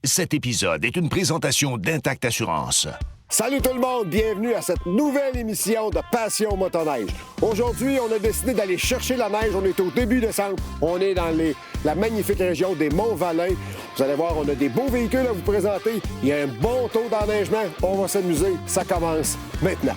Cet épisode est une présentation d'Intact Assurance. Salut tout le monde, bienvenue à cette nouvelle émission de Passion Motoneige. Aujourd'hui, on a décidé d'aller chercher la neige. On est au début décembre. On est dans la magnifique région des Monts-Valin. Vous allez voir, on a des beaux véhicules à vous présenter. Il y a un bon taux d'enneigement. On va s'amuser. Ça commence maintenant.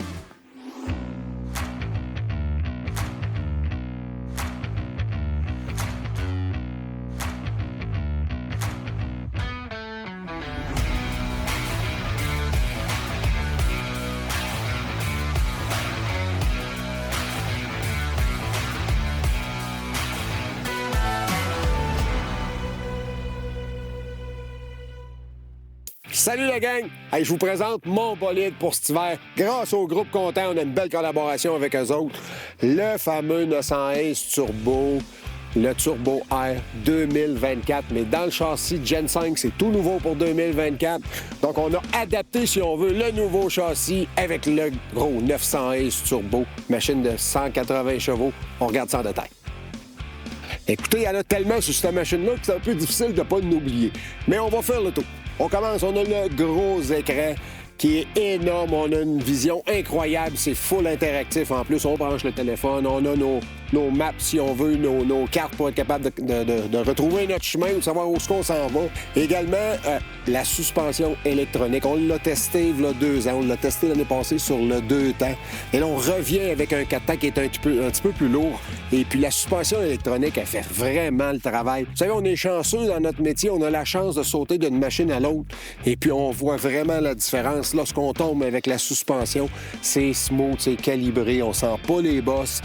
Salut la gang! Hey, je vous présente mon bolide pour cet hiver. Grâce au groupe Content, on a une belle collaboration avec eux autres. Le fameux 911 Turbo, le Turbo R 2024. Mais dans le châssis Gen 5, c'est tout nouveau pour 2024. Donc, on a adapté, si on veut, le nouveau châssis avec le gros 911 Turbo. Machine de 180 chevaux. On regarde ça en détail. Écoutez, il y en a tellement sur cette machine-là que c'est un peu difficile de ne pas l'oublier. Mais on va faire le tour. On commence, on a le gros écran qui est énorme. On a une vision incroyable. C'est full interactif. En plus, on branche le téléphone. On a nos maps, si on veut, nos cartes pour être capable de retrouver notre chemin ou de savoir où est-ce qu'on s'en va. Également, la suspension électronique. On l'a testé il y a 2 ans. On l'a testé l'année passée sur le 2 temps. Et là, on revient avec un 4 temps qui est un petit peu plus lourd. Et puis, la suspension électronique, elle fait vraiment le travail. Vous savez, on est chanceux dans notre métier. On a la chance de sauter d'une machine à l'autre. Et puis, on voit vraiment la différence. Lorsqu'on tombe avec la suspension, c'est smooth, c'est calibré. On sent pas les bosses.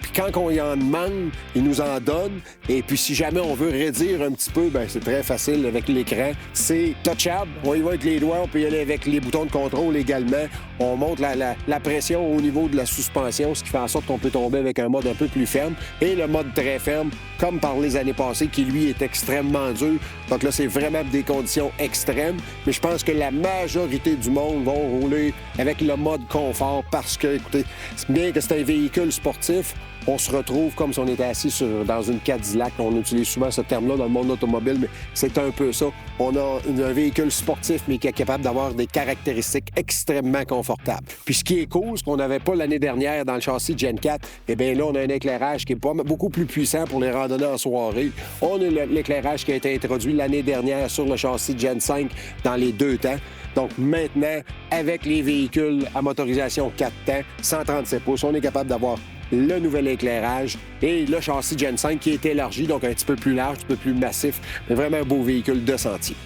Puis, quand on y en demande, il nous en donne. Et puis, si jamais on veut réduire un petit peu, ben c'est très facile avec l'écran. C'est touchable. On y va avec les doigts. On peut y aller avec les boutons de contrôle également. On monte la pression au niveau de la suspension, ce qui fait en sorte qu'on peut tomber avec un mode un peu plus ferme. Et le mode très ferme, comme par les années passées, qui, lui, est extrêmement dur. Donc là, c'est vraiment des conditions extrêmes. Mais je pense que la majorité du monde vont rouler avec le mode confort parce que, écoutez, bien que c'est un véhicule sportif, on se retrouve comme si on était assis dans une Cadillac. On utilise souvent ce terme-là dans le monde automobile, mais c'est un peu ça. On a un véhicule sportif, mais qui est capable d'avoir des caractéristiques extrêmement confortables. Puis ce qui est cool, ce qu'on n'avait pas l'année dernière dans le châssis Gen 4, eh bien là, on a un éclairage qui est beaucoup plus puissant pour les randonnées en soirée. On a l'éclairage qui a été introduit l'année dernière sur le châssis Gen 5 dans les 2 temps. Donc maintenant, avec les véhicules à motorisation 4 temps, 137 pouces, on est capable d'avoir le nouvel éclairage et le châssis Gen 5 qui est élargi, donc un petit peu plus large, un petit peu plus massif, mais vraiment un beau véhicule de sentier.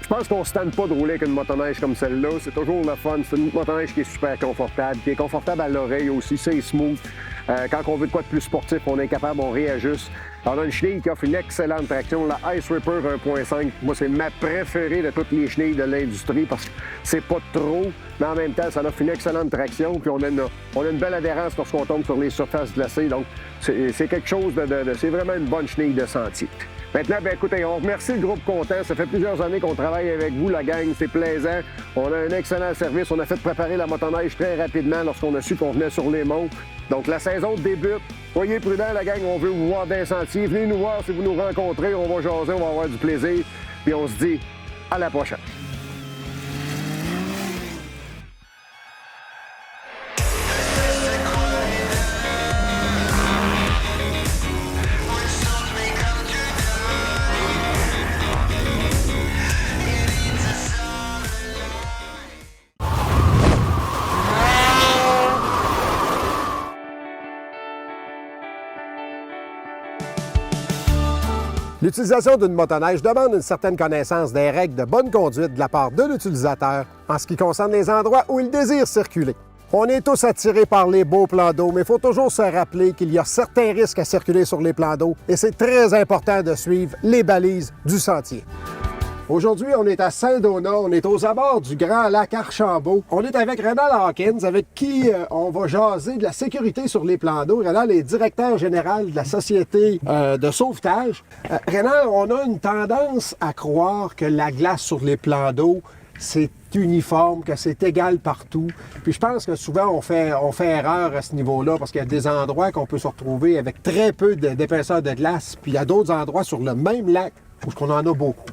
Je pense qu'on ne se tente pas de rouler avec une motoneige comme celle-là. C'est toujours le fun. C'est une motoneige qui est super confortable, qui est confortable à l'oreille aussi. C'est smooth. Quand on veut de quoi de plus sportif, on est capable, on réajuste. On a une chenille qui offre une excellente traction, la Ice Ripper 1.5. Moi, c'est ma préférée de toutes les chenilles de l'industrie parce que c'est pas trop, mais en même temps, ça offre une excellente traction. Puis on a une belle adhérence lorsqu'on tombe sur les surfaces glacées. Donc, c'est quelque chose c'est vraiment une bonne chenille de sentier. Maintenant, bien écoutez, on remercie le groupe Content. Ça fait plusieurs années qu'on travaille avec vous, la gang. C'est plaisant. On a un excellent service. On a fait préparer la motoneige très rapidement lorsqu'on a su qu'on venait sur les monts. Donc, la saison débute. Soyez prudents, la gang. On veut vous voir dans les sentiers. Venez nous voir si vous nous rencontrez. On va jaser, on va avoir du plaisir. Puis on se dit à la prochaine. L'utilisation d'une motoneige demande une certaine connaissance des règles de bonne conduite de la part de l'utilisateur en ce qui concerne les endroits où il désire circuler. On est tous attirés par les beaux plans d'eau, mais il faut toujours se rappeler qu'il y a certains risques à circuler sur les plans d'eau et c'est très important de suivre les balises du sentier. Aujourd'hui, on est à Saint-Donat, on est aux abords du Grand Lac Archambault. On est avec Rénal Hawkins, avec qui on va jaser de la sécurité sur les plans d'eau. Rénal est directeur général de la Société de sauvetage. Rénal, on a une tendance à croire que la glace sur les plans d'eau, c'est uniforme, que c'est égal partout. Puis je pense que souvent, on fait erreur à ce niveau-là parce qu'il y a des endroits qu'on peut se retrouver avec très peu d'épaisseur de glace, puis il y a d'autres endroits sur le même lac où on en a beaucoup.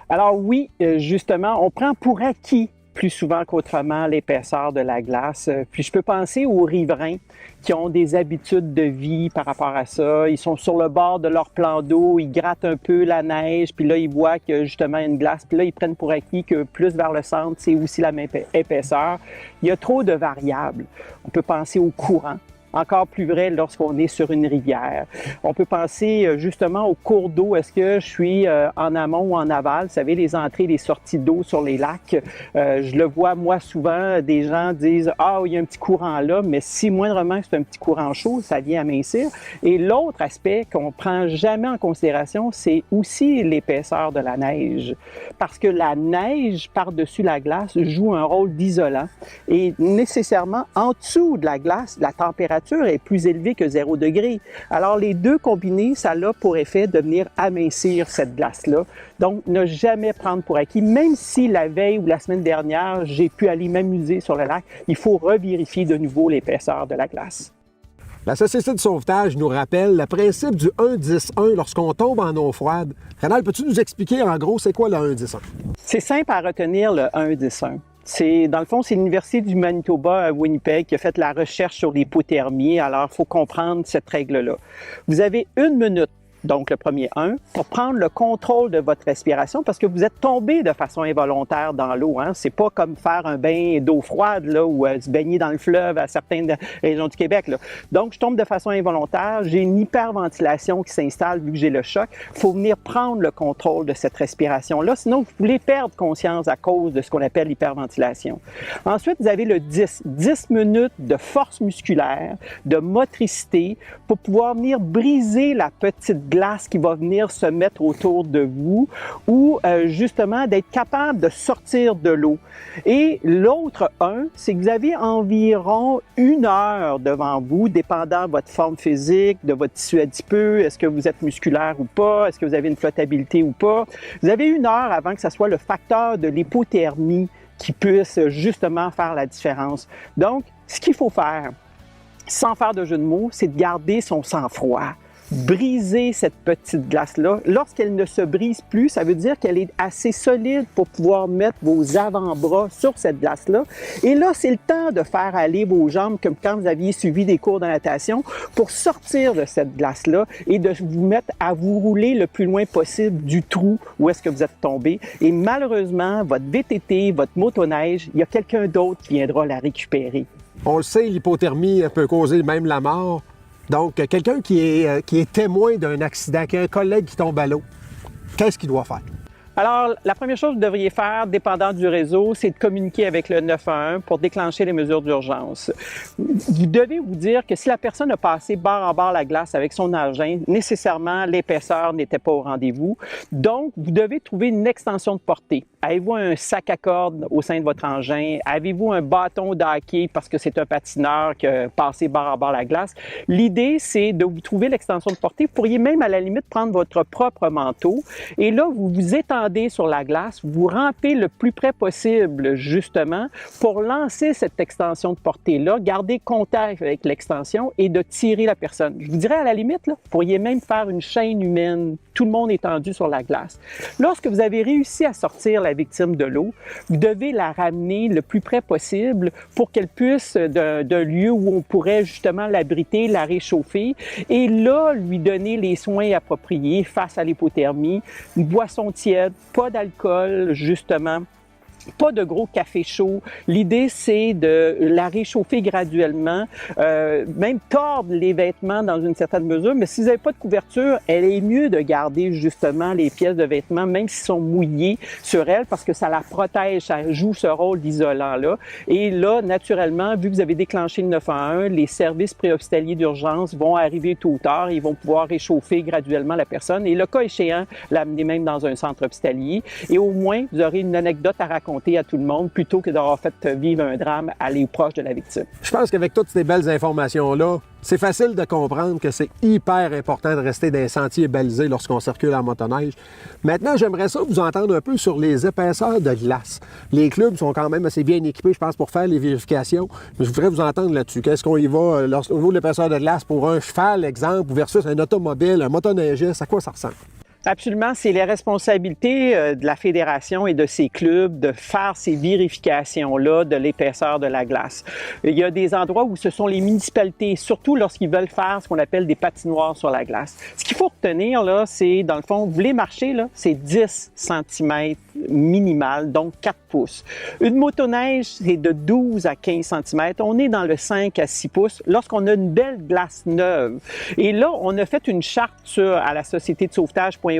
Alors oui, justement, on prend pour acquis plus souvent qu'autrement l'épaisseur de la glace. Puis je peux penser aux riverains qui ont des habitudes de vie par rapport à ça. Ils sont sur le bord de leur plan d'eau, ils grattent un peu la neige, puis là, ils voient que justement une glace, puis là, ils prennent pour acquis que plus vers le centre, c'est aussi la même épaisseur. Il y a trop de variables. On peut penser au courant. Encore plus vrai lorsqu'on est sur une rivière. On peut penser justement au cours d'eau. Est-ce que je suis en amont ou en aval? Vous savez, les entrées et les sorties d'eau sur les lacs. Je le vois, moi, souvent, des gens disent « Ah, il y a un petit courant là », mais si moindrement c'est un petit courant chaud, ça vient amincir. Et l'autre aspect qu'on prend jamais en considération, c'est aussi l'épaisseur de la neige. Parce que la neige par-dessus la glace joue un rôle d'isolant. Et nécessairement, en dessous de la glace, la température est plus élevée que 0 degré. Alors, les deux combinés, ça a pour effet de venir amincir cette glace-là. Donc, ne jamais prendre pour acquis, même si la veille ou la semaine dernière, j'ai pu aller m'amuser sur le lac, il faut revérifier de nouveau l'épaisseur de la glace. La Société de sauvetage nous rappelle le principe du 1-10-1 lorsqu'on tombe en eau froide. Rénal, peux-tu nous expliquer en gros c'est quoi le 1-10-1? C'est simple à retenir le 1-10-1. Dans le fond, c'est l'Université du Manitoba à Winnipeg qui a fait la recherche sur l'hypothermie. Alors, il faut comprendre cette règle-là. Vous avez 1 minute, donc le premier 1, pour prendre le contrôle de votre respiration parce que vous êtes tombé de façon involontaire dans l'eau. Hein? C'est pas comme faire un bain d'eau froide là, ou se baigner dans le fleuve à certaines régions du Québec. Là. Donc, je tombe de façon involontaire, j'ai une hyperventilation qui s'installe vu que j'ai le choc. Il faut venir prendre le contrôle de cette respiration-là, sinon vous pouvez perdre conscience à cause de ce qu'on appelle l'hyperventilation. Ensuite, vous avez le 10. 10 minutes de force musculaire, de motricité pour pouvoir venir briser la petite glace qui va venir se mettre autour de vous ou justement d'être capable de sortir de l'eau. Et l'autre 1, c'est que vous avez environ 1 heure devant vous, dépendant de votre forme physique, de votre tissu adipeux, est-ce que vous êtes musculaire ou pas, est-ce que vous avez une flottabilité ou pas. Vous avez 1 heure avant que ce soit le facteur de l'hypothermie qui puisse justement faire la différence. Donc, ce qu'il faut faire, sans faire de jeu de mots, c'est de garder son sang-froid. Briser cette petite glace-là. Lorsqu'elle ne se brise plus, ça veut dire qu'elle est assez solide pour pouvoir mettre vos avant-bras sur cette glace-là. Et là, c'est le temps de faire aller vos jambes comme quand vous aviez suivi des cours de natation pour sortir de cette glace-là et de vous mettre à vous rouler le plus loin possible du trou où est-ce que vous êtes tombé. Et malheureusement, votre VTT, votre motoneige, il y a quelqu'un d'autre qui viendra la récupérer. On le sait, l'hypothermie peut causer même la mort. Donc, quelqu'un qui est témoin d'un accident, qui a un collègue qui tombe à l'eau, qu'est-ce qu'il doit faire? Alors, la première chose que vous devriez faire, dépendant du réseau, c'est de communiquer avec le 911 pour déclencher les mesures d'urgence. Vous devez vous dire que si la personne a passé barre en barre la glace avec son engin, nécessairement, l'épaisseur n'était pas au rendez-vous. Donc, vous devez trouver une extension de portée. Avez-vous un sac à cordes au sein de votre engin? Avez-vous un bâton d'hockey parce que c'est un patineur qui a passé barre en barre la glace? L'idée, c'est de vous trouver l'extension de portée. Vous pourriez même, à la limite, prendre votre propre manteau. Et là, vous vous étendez sur la glace, vous rampez le plus près possible, justement, pour lancer cette extension de portée-là, garder contact avec l'extension et de tirer la personne. Je vous dirais, à la limite, là, vous pourriez même faire une chaîne humaine, tout le monde étendu sur la glace. Lorsque vous avez réussi à sortir la victime de l'eau, vous devez la ramener le plus près possible pour qu'elle puisse d'un lieu où on pourrait justement l'abriter, la réchauffer et là, lui donner les soins appropriés face à l'hypothermie, une boisson tiède, pas d'alcool, justement, pas de gros café chaud. L'idée, c'est de la réchauffer graduellement, même tordre les vêtements dans une certaine mesure, mais si vous n'avez pas de couverture, elle est mieux de garder justement les pièces de vêtements, même s'ils sont mouillés sur elle, parce que ça la protège, ça joue ce rôle d'isolant-là. Et là, naturellement, vu que vous avez déclenché le 911, les services préhospitaliers d'urgence vont arriver tôt ou tard, ils vont pouvoir réchauffer graduellement la personne et le cas échéant, l'amener même dans un centre hospitalier. Et au moins, vous aurez une anecdote à raconter à tout le monde plutôt que d'avoir fait vivre un drame à les proches de la victime. Je pense qu'avec toutes ces belles informations-là, c'est facile de comprendre que c'est hyper important de rester dans les sentiers balisés lorsqu'on circule en motoneige. Maintenant, j'aimerais ça vous entendre un peu sur les épaisseurs de glace. Les clubs sont quand même assez bien équipés, je pense, pour faire les vérifications. Mais je voudrais vous entendre là-dessus. Qu'est-ce qu'on y va au niveau de l'épaisseur de glace pour un cheval, exemple, versus un automobile, un motoneigiste, à quoi ça ressemble? Absolument, c'est les responsabilités de la fédération et de ses clubs de faire ces vérifications-là de l'épaisseur de la glace. Il y a des endroits où ce sont les municipalités, surtout lorsqu'ils veulent faire ce qu'on appelle des patinoires sur la glace. Ce qu'il faut retenir, là, c'est, dans le fond, vous voulez marcher, là, c'est 10 cm minimal, donc 4 pouces. Une motoneige, c'est de 12 à 15 cm. On est dans le 5 à 6 pouces lorsqu'on a une belle glace neuve. Et là, on a fait une charte à la société de sauvetage.org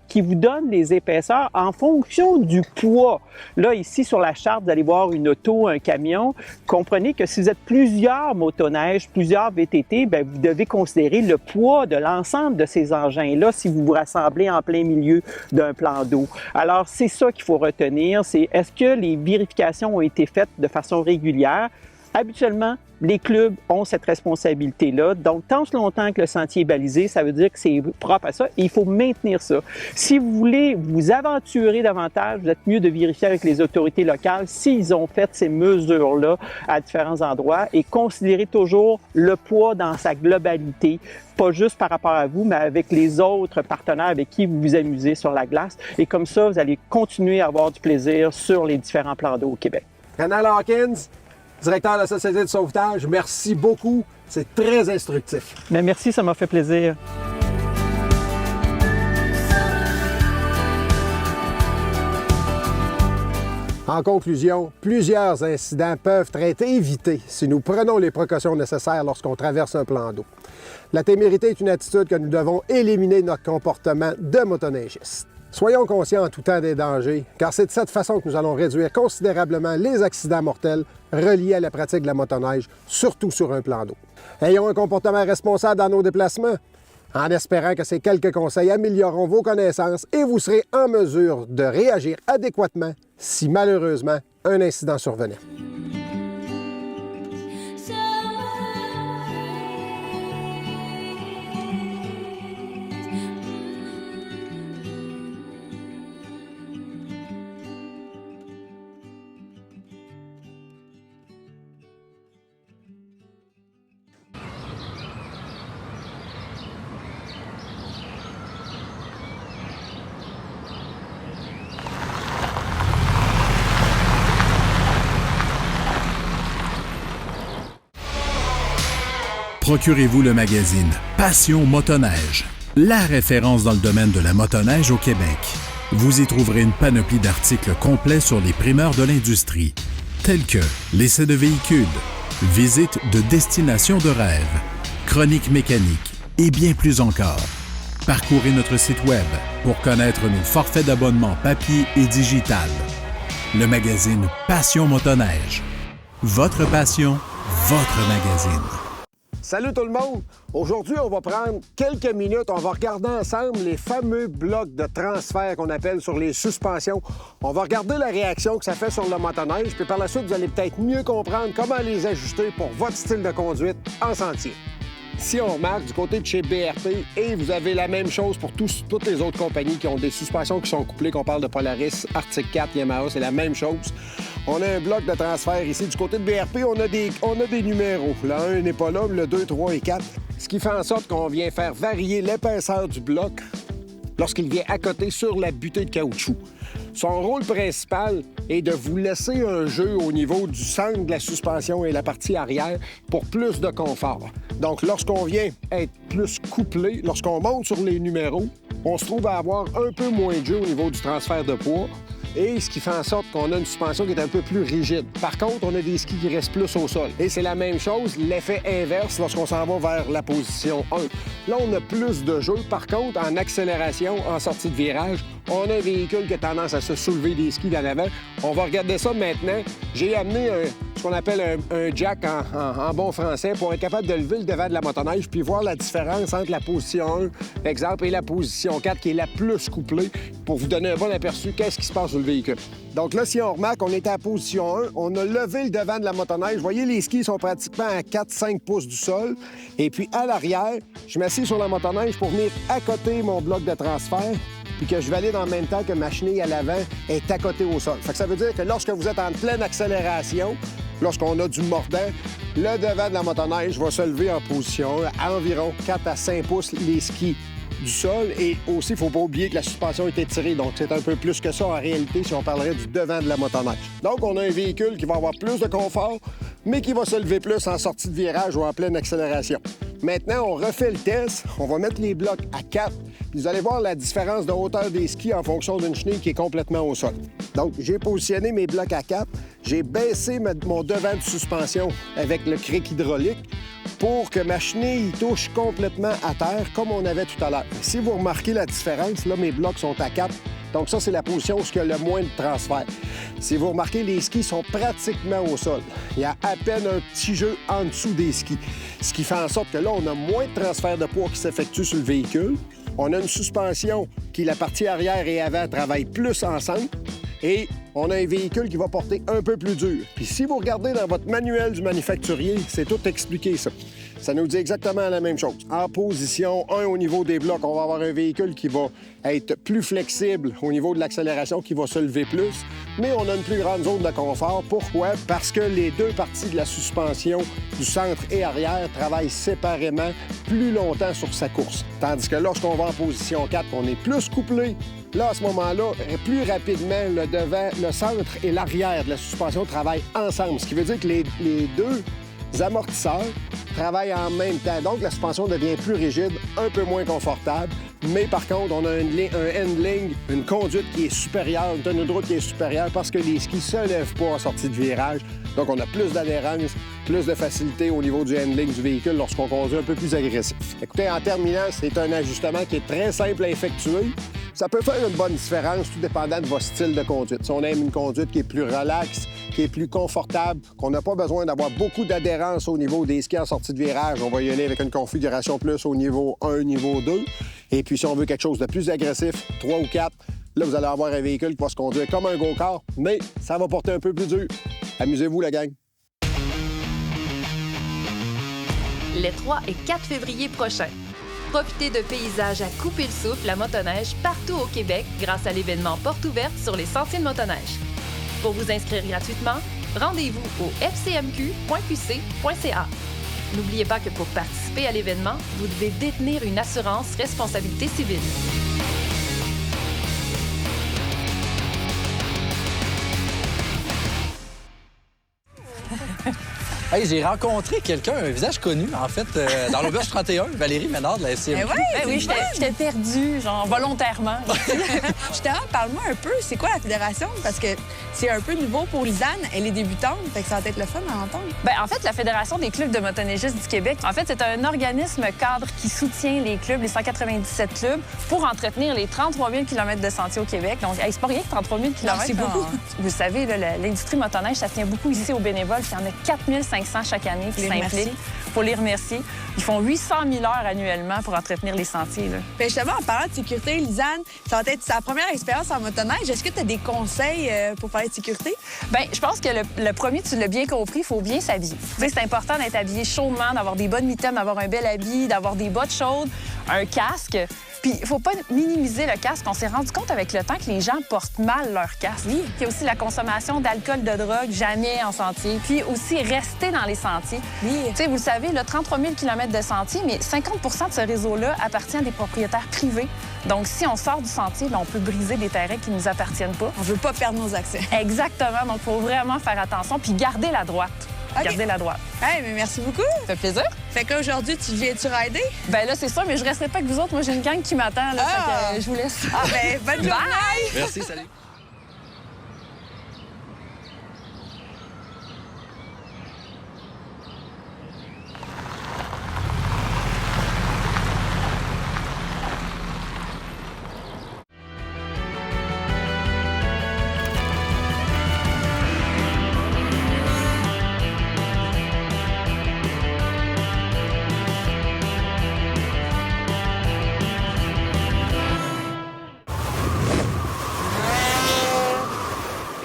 qui vous donne les épaisseurs en fonction du poids. Là, ici, sur la charte, vous allez voir une auto, un camion. Comprenez que si vous êtes plusieurs motoneiges, plusieurs VTT, bien, vous devez considérer le poids de l'ensemble de ces engins-là si vous vous rassemblez en plein milieu d'un plan d'eau. Alors, c'est ça qu'il faut retenir, c'est est-ce que les vérifications ont été faites de façon régulière? Habituellement, les clubs ont cette responsabilité-là. Donc, tant longtemps que le sentier est balisé, ça veut dire que c'est propre à ça et il faut maintenir ça. Si vous voulez vous aventurer davantage, vous êtes mieux de vérifier avec les autorités locales s'ils ont fait ces mesures-là à différents endroits et considérer toujours le poids dans sa globalité, pas juste par rapport à vous, mais avec les autres partenaires avec qui vous vous amusez sur la glace. Et comme ça, vous allez continuer à avoir du plaisir sur les différents plans d'eau au Québec. Canal Hawkins, directeur de la Société de sauvetage, merci beaucoup. C'est très instructif. Mais merci, ça m'a fait plaisir. En conclusion, plusieurs incidents peuvent être évités si nous prenons les précautions nécessaires lorsqu'on traverse un plan d'eau. La témérité est une attitude que nous devons éliminer de notre comportement de motoneigiste. Soyons conscients en tout temps des dangers, car c'est de cette façon que nous allons réduire considérablement les accidents mortels reliés à la pratique de la motoneige, surtout sur un plan d'eau. Ayons un comportement responsable dans nos déplacements, en espérant que ces quelques conseils amélioreront vos connaissances et vous serez en mesure de réagir adéquatement si malheureusement un incident survenait. Procurez-vous le magazine Passion Motoneige, la référence dans le domaine de la motoneige au Québec. Vous y trouverez une panoplie d'articles complets sur les primeurs de l'industrie, tels que l'essai de véhicules, visite de destinations de rêve, chroniques mécaniques et bien plus encore. Parcourez notre site web pour connaître nos forfaits d'abonnement papier et digital. Le magazine Passion Motoneige. Votre passion, votre magazine. Salut tout le monde! Aujourd'hui, on va prendre quelques minutes, on va regarder ensemble les fameux blocs de transfert qu'on appelle sur les suspensions. On va regarder la réaction que ça fait sur le motoneige, puis par la suite, vous allez peut-être mieux comprendre comment les ajuster pour votre style de conduite en sentier. Si on remarque du côté de chez BRP, et vous avez la même chose pour toutes les autres compagnies qui ont des suspensions qui sont couplées, qu'on parle de Polaris, Arctic 4, Yamaha, c'est la même chose. On a un bloc de transfert ici. Du côté de BRP, on a des numéros. Le 1 n'est pas là, le 2, 3 et 4. Ce qui fait en sorte qu'on vient faire varier l'épaisseur du bloc lorsqu'il vient accoter sur la butée de caoutchouc. Son rôle principal est de vous laisser un jeu au niveau du centre de la suspension et la partie arrière pour plus de confort. Donc, lorsqu'on vient être plus couplé, lorsqu'on monte sur les numéros, on se trouve à avoir un peu moins de jeu au niveau du transfert de poids. Et ce qui fait en sorte qu'on a une suspension qui est un peu plus rigide. Par contre, on a des skis qui restent plus au sol. Et c'est la même chose, l'effet inverse lorsqu'on s'en va vers la position 1. Là, on a plus de jeu. Par contre, en accélération, en sortie de virage, on a un véhicule qui a tendance à se soulever des skis d'en avant. On va regarder ça maintenant. J'ai amené ce qu'on appelle un jack en bon français pour être capable de lever le devant de la motoneige puis voir la différence entre la position 1, exemple, et la position 4 qui est la plus couplée pour vous donner un bon aperçu qu'est-ce qui se passe sur le véhicule. Donc là, si on remarque, on est à la position 1, on a levé le devant de la motoneige. Vous voyez, les skis sont pratiquement à 4-5 pouces du sol. Et puis à l'arrière, je m'assieds sur la motoneige pour venir accoter mon bloc de transfert puis que je valide en même temps que ma chenille à l'avant est accotée au sol. Fait que ça veut dire que lorsque vous êtes en pleine accélération, lorsqu'on a du mordant, le devant de la motoneige va se lever en position 1 à environ 4 à 5 pouces, les skis du sol et aussi, il ne faut pas oublier que la suspension est étirée. Donc, c'est un peu plus que ça en réalité si on parlerait du devant de la motoneige. Donc, on a un véhicule qui va avoir plus de confort, mais qui va se lever plus en sortie de virage ou en pleine accélération. Maintenant, on refait le test. On va mettre les blocs à 4. Vous allez voir la différence de hauteur des skis en fonction d'une chenille qui est complètement au sol. Donc, j'ai positionné mes blocs à 4. J'ai baissé mon devant de suspension avec le cric hydraulique pour que ma chenille touche complètement à terre, comme on avait tout à l'heure. Si vous remarquez la différence, là, mes blocs sont à 4. Donc ça, c'est la position où il y a le moins de transfert. Si vous remarquez, les skis sont pratiquement au sol. Il y a à peine un petit jeu en dessous des skis. Ce qui fait en sorte que là, on a moins de transfert de poids qui s'effectue sur le véhicule. On a une suspension qui, la partie arrière et avant, travaille plus ensemble. Et on a un véhicule qui va porter un peu plus dur. Puis si vous regardez dans votre manuel du manufacturier, c'est tout expliqué, ça. Ça nous dit exactement la même chose. En position 1, au niveau des blocs, on va avoir un véhicule qui va être plus flexible au niveau de l'accélération, qui va se lever plus, mais on a une plus grande zone de confort. Pourquoi? Parce que les deux parties de la suspension, du centre et arrière, travaillent séparément plus longtemps sur sa course. Tandis que lorsqu'on va en position 4, on est plus couplé. Là, à ce moment-là, plus rapidement, le devant, le centre et l'arrière de la suspension travaillent ensemble, ce qui veut dire que les deux amortisseurs travaillent en même temps. Donc, la suspension devient plus rigide, un peu moins confortable. Mais par contre, on a un handling, une conduite qui est supérieure, une tenue de route qui est supérieure parce que les skis ne se lèvent pas en sortie de virage. Donc, on a plus d'adhérence, plus de facilité au niveau du handling du véhicule lorsqu'on conduit un peu plus agressif. Écoutez, en terminant, c'est un ajustement qui est très simple à effectuer. Ça peut faire une bonne différence, tout dépendant de votre style de conduite. Si on aime une conduite qui est plus relaxe, qui est plus confortable, qu'on n'a pas besoin d'avoir beaucoup d'adhérence au niveau des skis en sortie de virage, on va y aller avec une configuration plus au niveau 1, niveau 2. Et puis, si on veut quelque chose de plus agressif, 3 ou 4, là, vous allez avoir un véhicule qui va se conduire comme un go-kart, mais ça va porter un peu plus dur. Amusez-vous, la gang. Les 3 et 4 février prochains. Profitez de paysages à couper le souffle à motoneige partout au Québec grâce à l'événement Porte ouverte sur les sentiers de motoneige. Pour vous inscrire gratuitement, rendez-vous au fcmq.qc.ca. N'oubliez pas que pour participer à l'événement, vous devez détenir une assurance responsabilité civile. Hey, j'ai rencontré quelqu'un, un visage connu, en fait, dans l'auberge 31, Valérie Ménard de la SCMQ. Oui, j'étais perdue, genre volontairement. Justement, parle-moi un peu, c'est quoi la fédération? Parce que c'est un peu nouveau pour Lisanne, elle est débutante, fait que ça va être le fun à entendre. En fait, la Fédération des clubs de motoneigistes du Québec, en fait, c'est un organisme cadre qui soutient les clubs, les 197 clubs, pour entretenir les 33 000 km de sentiers au Québec. Donc, c'est pas rien que 33 000 km. C'est beaucoup. Vous savez, l'industrie motoneige, ça tient beaucoup ici au bénévole. Il y en a 4 500 chaque année qui s'impliquent. Il faut les remercier. Ils font 800 000 heures annuellement pour entretenir les sentiers. Là. Bien, justement, en parlant de sécurité, Lisanne, ça va être sa première expérience en motoneige. Est-ce que tu as des conseils pour parler de sécurité? Bien, je pense que le premier, tu l'as bien compris, il faut bien s'habiller. Tu sais, c'est important d'être habillé chaudement, d'avoir des bonnes mitaines, d'avoir un bel habit, d'avoir des bottes chaudes, un casque. Puis, il faut pas minimiser le casque. On s'est rendu compte avec le temps que les gens portent mal leur casque. Oui. Il y a aussi la consommation d'alcool, de drogue, jamais en sentier. Puis aussi, rester dans les sentiers. Oui. Tu sais, vous le savez, là, 33 000 km de sentiers, mais 50 de ce réseau-là appartient à des propriétaires privés. Donc, si on sort du sentier, on peut briser des terrains qui ne nous appartiennent pas. On veut pas perdre nos accès. Exactement. Donc, il faut vraiment faire attention puis garder la droite. Okay. Gardez la droite. Hey, mais merci beaucoup. Ça fait plaisir. Fait que là, aujourd'hui, tu viens-tu rider? Ben là, c'est sûr, mais je resterai pas avec vous autres. Moi, j'ai une gang qui m'attend, là. Fait que je vous laisse. Ah, ben, bonne journée! Bye! Merci, salut.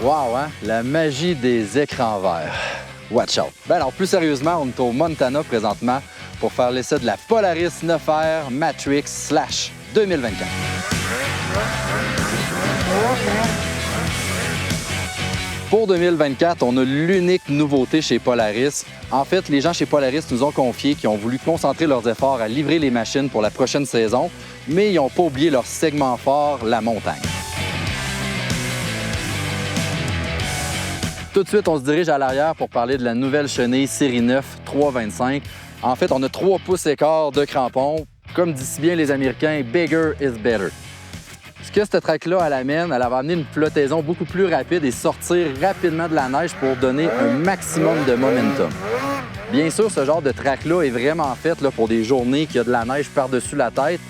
Wow, hein? La magie des écrans verts. Watch out. Ben alors, plus sérieusement, on est au Montana présentement pour faire l'essai de la Polaris 9R Matrix Slash 2024. Pour 2024, on a l'unique nouveauté chez Polaris. En fait, les gens chez Polaris nous ont confié qu'ils ont voulu concentrer leurs efforts à livrer les machines pour la prochaine saison, mais ils n'ont pas oublié leur segment fort, la montagne. Tout de suite, on se dirige à l'arrière pour parler de la nouvelle chenille Série 9 325. En fait, on a 3 pouces écart de crampons. Comme disent bien les Américains, « bigger is better ». Ce que cette track-là, elle amène, elle va amener une flottaison beaucoup plus rapide et sortir rapidement de la neige pour donner un maximum de momentum. Bien sûr, ce genre de track-là est vraiment fait là, pour des journées qui a de la neige par-dessus la tête.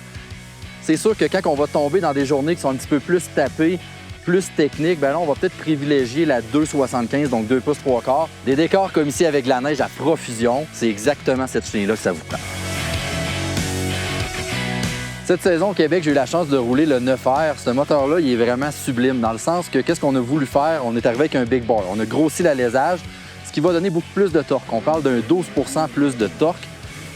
C'est sûr que quand on va tomber dans des journées qui sont un petit peu plus tapées, plus techniques, ben là, on va peut-être privilégier la 2,75, donc 2 pouces 3 quarts. Des décors comme ici avec de la neige à profusion, c'est exactement cette chenille-là que ça vous prend. Cette saison au Québec, j'ai eu la chance de rouler le 9R. Ce moteur-là, il est vraiment sublime dans le sens que qu'est-ce qu'on a voulu faire? On est arrivé avec un big bore. On a grossi l'alésage, ce qui va donner beaucoup plus de torque. On parle d'un 12 % plus de torque.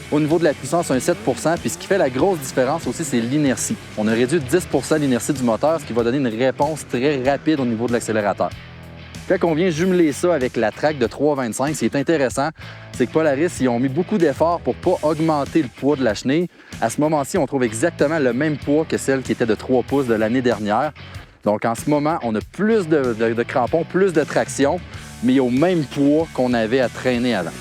Au niveau de la puissance, un 7 %. Puis ce qui fait la grosse différence aussi, c'est l'inertie. On a réduit de 10 % l'inertie du moteur, ce qui va donner une réponse très rapide au niveau de l'accélérateur. Quand on vient jumeler ça avec la track de 3,25, ce qui est intéressant, c'est que Polaris, ils ont mis beaucoup d'efforts pour ne pas augmenter le poids de la chenille. À ce moment-ci, on trouve exactement le même poids que celle qui était de 3 pouces de l'année dernière. Donc en ce moment, on a plus de crampons, plus de traction, mais au même poids qu'on avait à traîner avant.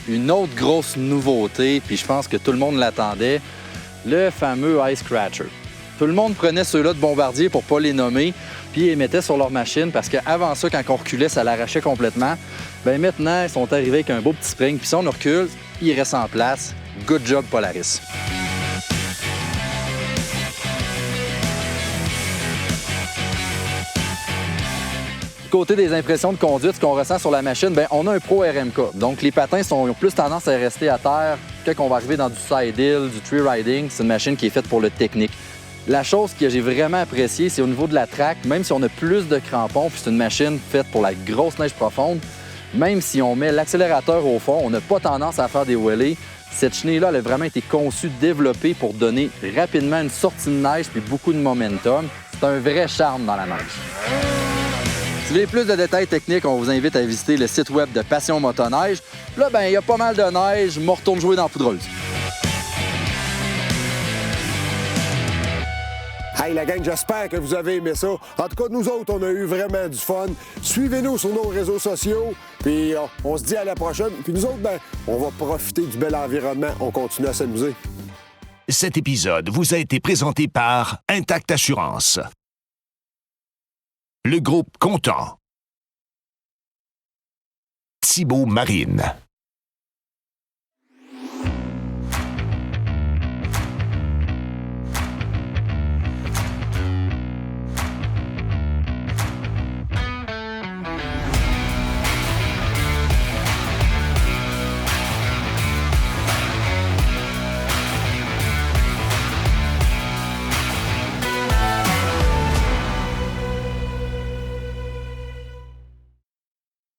Une autre grosse nouveauté, puis je pense que tout le monde l'attendait, le fameux Ice Scratcher. Tout le monde prenait ceux-là de Bombardier pour ne pas les nommer, puis ils les mettaient sur leur machine parce qu'avant ça, quand on reculait, ça l'arrachait complètement. Bien maintenant, ils sont arrivés avec un beau petit spring, puis si on recule, il reste en place. Good job, Polaris. Du côté des impressions de conduite, ce qu'on ressent sur la machine, bien, on a un Pro RMK. Donc, les patins ont plus tendance à rester à terre quand on va arriver dans du side hill, du tree riding. C'est une machine qui est faite pour le technique. La chose que j'ai vraiment appréciée, c'est au niveau de la track, même si on a plus de crampons, puis c'est une machine faite pour la grosse neige profonde, même si on met l'accélérateur au fond, on n'a pas tendance à faire des wheelies. Cette chenille-là, elle a vraiment été conçue, développée pour donner rapidement une sortie de neige puis beaucoup de momentum. C'est un vrai charme dans la neige. Si vous voulez plus de détails techniques, on vous invite à visiter le site web de Passion Motoneige. Là, ben, il y a pas mal de neige, je me retourne jouer dans la poudreuse. Hey la gang, j'espère que vous avez aimé ça. En tout cas, nous autres, on a eu vraiment du fun. Suivez-nous sur nos réseaux sociaux, puis on se dit à la prochaine. Puis nous autres, ben, on va profiter du bel environnement. On continue à s'amuser. Cet épisode vous a été présenté par Intact Assurance. Le groupe Content. Thibault Marine.